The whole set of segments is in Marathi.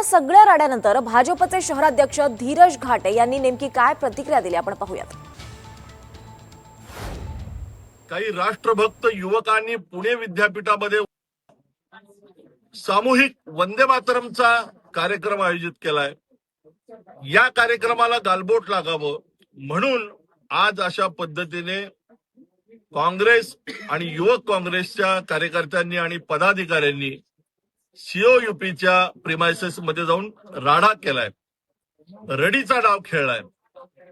सगळ्या राड्यानंतर भाजपचे शहराध्यक्ष धीरज घाटे यांनी नेमकी काय प्रतिक्रिया दिली आपण पाहूयात। काही राष्ट्रभक्त युवकांनी पुणे विद्यापीठामध्ये सामूहिक वंदे मातरमचा कार्यक्रम आयोजित केलाय। या कार्यक्रमाला गालबोट लागावं म्हणून आज अशा पद्धतीने काँग्रेस आणि युवक काँग्रेसच्या कार्यकर्त्यांनी आणि पदाधिकाऱ्यांनी सीओयूपीच्या प्रिमायसेस मध्ये जाऊन राडा केलाय, रडीचा डाव खेळलाय।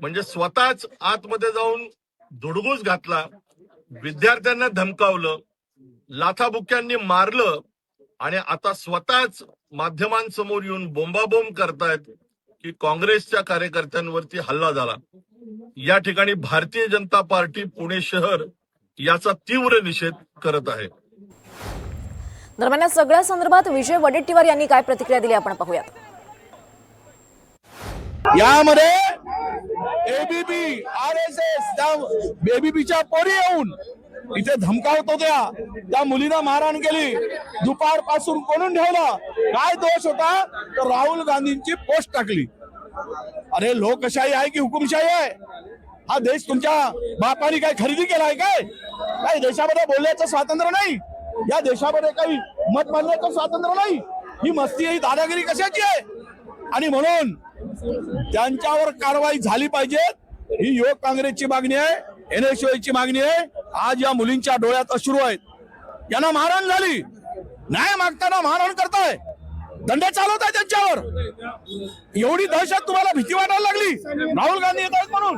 म्हणजे स्वतःच आतमध्ये जाऊन धुडगूस घातला, विद्यार्थ्यांना धमकावलं, लाथाबुक्क्यांनी मारलं आणि आता स्वतःच माध्यमांसमोर येऊन बोंबाबोंब करतायत की काँग्रेसच्या कार्यकर्त्यांवरती हल्ला झाला। या ठिकाणी भारतीय जनता पार्टी पुणे शहर याचा तीव्र निषेध करत आहे। दरम्यान या सगळ्या संदर्भात विजय वडेट्टीवार यांनी काय प्रतिक्रिया दिली आपण पाहूयात। यामध्ये एबीपी आरएसएस एबीपीच्या पोरी येऊन इथे धमकावत होत्या, त्या मुलींना मारहाण केली, दुपारपासून कोणून ठेवलं। काय दोष होता तर राहुल गांधींची पोस्ट टाकली। अरे लोकशाही आहे की हुकुमशाही आहे? हा देश तुमच्या बापाने काय खरेदी केलाय काय? काही देशामध्ये बोलण्याचं स्वातंत्र्य नाही, या देशामध्ये काही मत मांडण्याचं स्वातंत्र्य नाही। ही मस्ती, ही दादागिरी कशाची आहे? आणि म्हणून त्यांच्यावर कारवाई झाली पाहिजे, ही युवक काँग्रेसची मागणी आहे, एनएसयूआयची मागणी आहे। आज या मुलींच्या डोळ्यात अश्रू आहेत, यांना मारहाण झाली, न्याय मागताना मारहाण करताय, दंड चालवताय त्यांच्यावर। एवढी दहशत तुम्हाला भीती वाटायला लागली राहुल गांधी येत आहेत म्हणून?